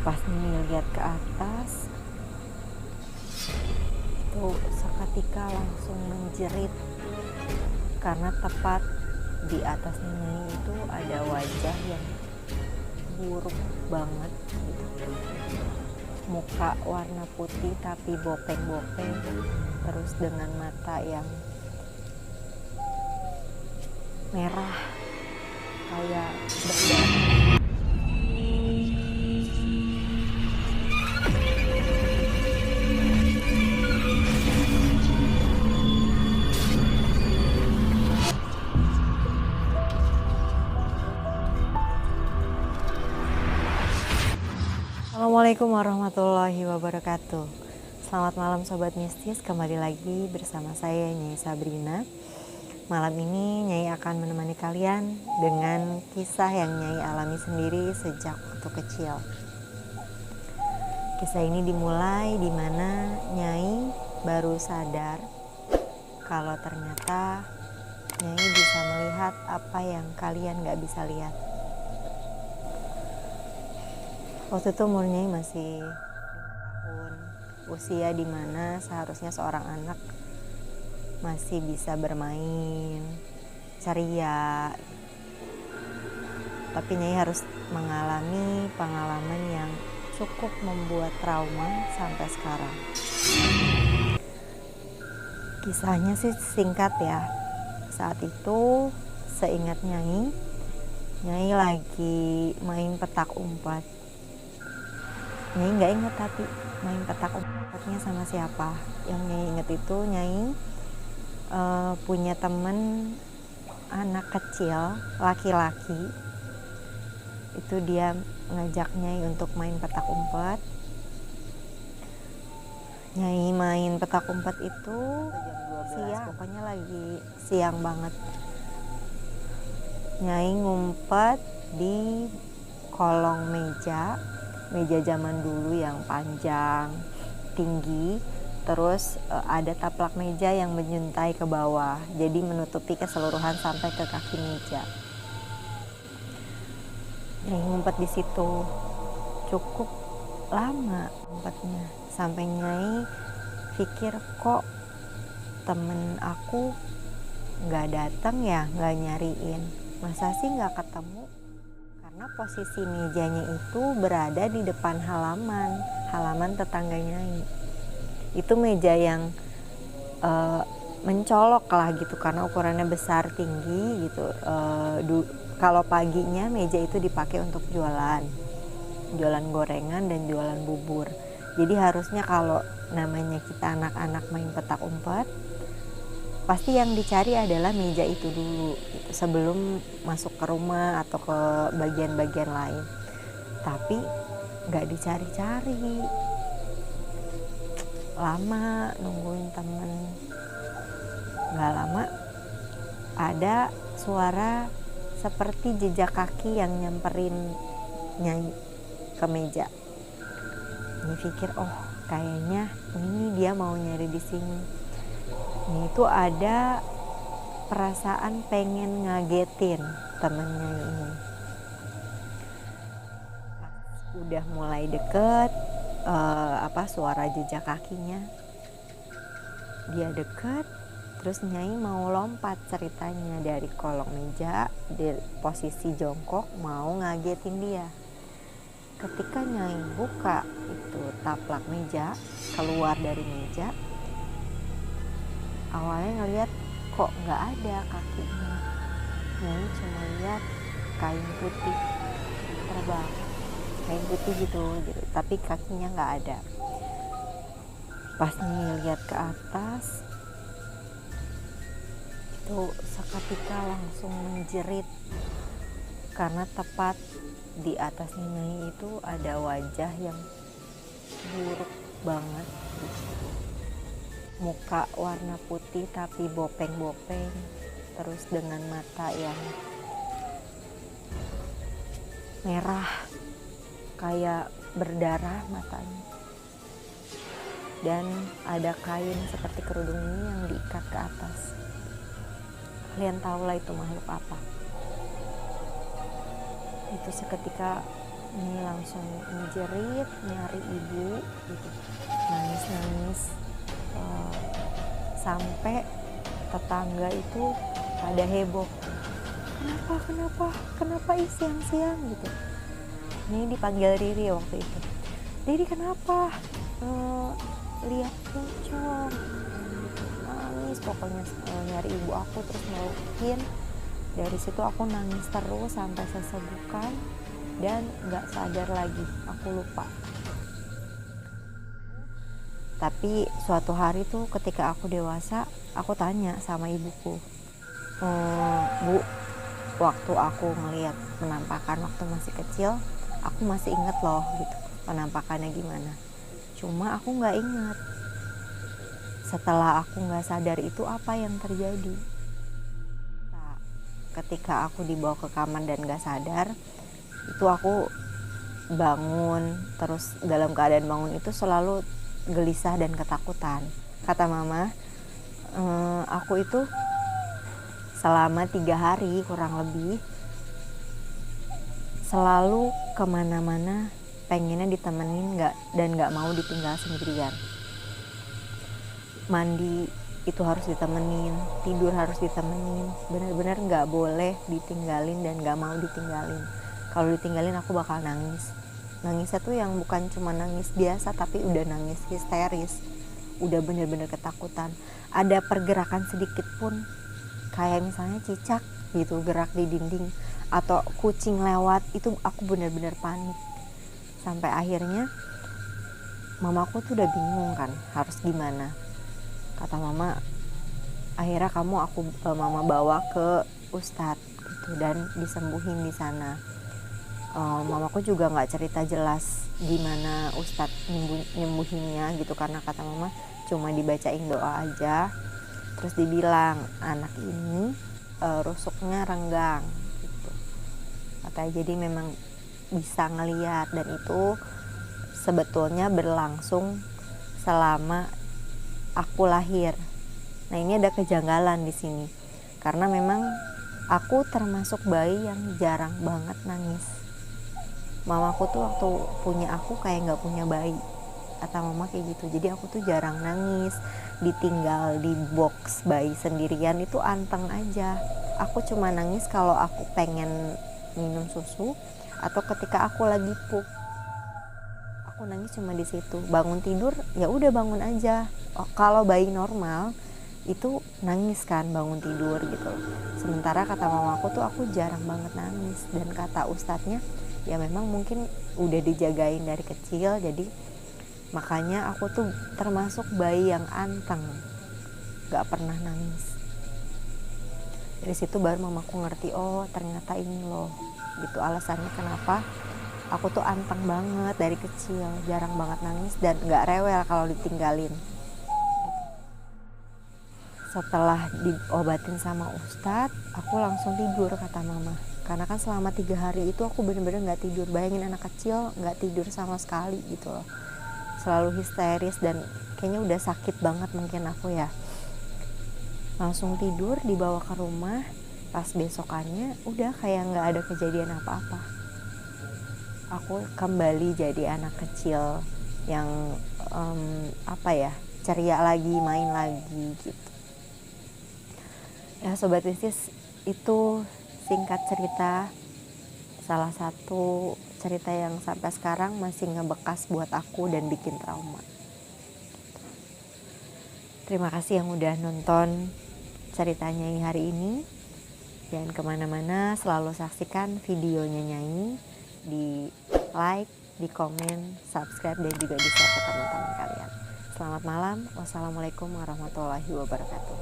Pas Nini lihat ke atas, itu seketika langsung menjerit karena tepat di atas Nini itu ada wajah yang buruk banget gitu. Muka warna putih tapi bopeng-bopeng, terus dengan mata yang merah kayak berdarah. Assalamualaikum warahmatullahi wabarakatuh. Selamat malam Sobat Mistis, kembali lagi bersama saya Nyai Sabrina. Malam ini Nyai akan menemani kalian dengan kisah yang Nyai alami sendiri sejak waktu kecil. Kisah ini dimulai di mana Nyai baru sadar kalau ternyata Nyai bisa melihat apa yang kalian gak bisa lihat. Waktu itu umur Nyai masih 5 tahun, usia dimana seharusnya seorang anak masih bisa bermain, ceria. Tapi Nyai harus mengalami pengalaman yang cukup membuat trauma sampai sekarang. Kisahnya sih singkat ya. Saat itu seingat Nyai lagi main petak umpet. Nyai nggak inget tapi main petak umpetnya sama siapa. Yang Nyai inget itu Nyai punya temen anak kecil laki-laki. Itu dia ngajak Nyai untuk main petak umpet. Nyai main petak umpet itu siang, pokoknya lagi siang banget. Nyai ngumpet di kolong meja zaman dulu yang panjang, tinggi, terus ada taplak meja yang menyuntai ke bawah, jadi menutupi keseluruhan sampai ke kaki meja. Nyai ngumpet di situ cukup lama ngumpetnya, sampai Nyai pikir kok temen aku nggak datang ya, nggak nyariin, masa sih nggak ketemu. Karena posisi mejanya itu berada di depan halaman tetangga Nyai. Itu meja yang mencolok lah gitu, karena ukurannya besar, tinggi gitu. Kalau paginya meja itu dipakai untuk jualan gorengan dan jualan bubur. Jadi harusnya kalau namanya kita anak-anak main petak umpet, pasti yang dicari adalah meja itu dulu gitu, sebelum masuk ke rumah atau ke bagian-bagian lain. Tapi nggak dicari-cari, lama nungguin temen. Nggak lama ada suara seperti jejak kaki yang nyamperin Nyai ke meja. Nyai pikir, oh kayaknya ini dia mau nyari di sini. Ini tuh ada perasaan pengen ngagetin temennya ini. Pas udah mulai deket, suara jejak kakinya, dia deket, terus Nyai mau lompat ceritanya dari kolong meja di posisi jongkok mau ngagetin dia. Ketika Nyai buka itu taplak meja, keluar dari meja, awalnya ngeliat kok nggak ada kakinya. Nyai cuma lihat kain putih terbang, kain putih gitu, tapi kakinya nggak ada. Pas Nyai lihat ke atas, itu seketika langsung menjerit karena tepat di atas Nyai itu ada wajah yang buruk banget gitu. Muka warna putih tapi bopeng-bopeng, terus dengan mata yang merah kayak berdarah matanya, dan ada kain seperti kerudung ini yang diikat ke atas. Kalian tahulah itu makhluk apa. Itu seketika Ini langsung menjerit nyari ibu gitu, nangis-nangis, sampai tetangga itu pada heboh, kenapa siang-siang gitu. Ini dipanggil Riri waktu itu, Riri kenapa, lihat pocong gitu. Nangis pokoknya, nyari ibu aku terus melukin. Dari situ aku nangis terus sampai sesegukan dan nggak sadar lagi, aku lupa. Tapi suatu hari tuh ketika aku dewasa, aku tanya sama ibuku, Bu, waktu aku ngelihat penampakan waktu masih kecil, aku masih inget loh gitu penampakannya gimana. Cuma aku nggak ingat setelah aku nggak sadar itu apa yang terjadi. Nah, ketika aku dibawa ke kamar dan nggak sadar, itu aku bangun, terus dalam keadaan bangun itu selalu gelisah dan ketakutan. Kata mama, aku itu selama 3 hari kurang lebih selalu kemana-mana pengennya ditemenin dan nggak mau ditinggal sendirian. Mandi itu harus ditemenin, tidur harus ditemenin, benar-benar nggak boleh ditinggalin dan nggak mau ditinggalin. Kalau ditinggalin aku bakal nangis. Nangisnya tuh yang bukan cuma nangis biasa, tapi udah nangis histeris, udah bener-bener ketakutan. Ada pergerakan sedikit pun, kayak misalnya cicak gitu gerak di dinding atau kucing lewat, itu aku bener-bener panik. Sampai akhirnya mamaku tuh udah bingung kan harus gimana. Kata mama, akhirnya mama bawa ke ustadz gitu dan disembuhin di sana. Mamaku juga nggak cerita jelas gimana ustadz nyembuhinnya gitu, karena kata mama cuma dibacain doa aja, terus dibilang anak ini rusuknya renggang gitu. Katanya jadi memang bisa ngelihat, dan itu sebetulnya berlangsung selama aku lahir. Nah, ini ada kejanggalan di sini karena memang aku termasuk bayi yang jarang banget nangis. Mamaku tuh waktu punya aku kayak nggak punya bayi, kata mama kayak gitu. Jadi aku tuh jarang nangis, ditinggal di box bayi sendirian itu anteng aja. Aku cuma nangis kalau aku pengen minum susu atau ketika aku lagi pup. Aku nangis cuma di situ. Bangun tidur ya udah bangun aja. Kalau bayi normal itu nangis kan bangun tidur gitu. Sementara kata mamaku tuh aku jarang banget nangis, dan kata ustadznya ya memang mungkin udah dijagain dari kecil, jadi makanya aku tuh termasuk bayi yang anteng, gak pernah nangis. Dari situ baru mamaku ngerti, oh ternyata ini loh gitu alasannya kenapa aku tuh anteng banget dari kecil, jarang banget nangis dan gak rewel kalau ditinggalin. Setelah diobatin sama ustadz, aku langsung tidur kata mama. Karena kan selama 3 hari itu aku bener-bener gak tidur. Bayangin anak kecil gak tidur sama sekali gitu loh. Selalu histeris dan kayaknya udah sakit banget mungkin aku ya. Langsung tidur, dibawa ke rumah. Pas besokannya udah kayak gak ada kejadian apa-apa. Aku kembali jadi anak kecil yang ceria lagi, main lagi gitu. Ya Sobat Mistis, itu singkat cerita, salah satu cerita yang sampai sekarang masih ngebekas buat aku dan bikin trauma. Terima kasih yang udah nonton ceritanya hari ini. Jangan kemana-mana, selalu saksikan videonya Nyai, di like, di komen, subscribe, dan juga di share ke teman-teman kalian. Selamat malam, wassalamualaikum warahmatullahi wabarakatuh.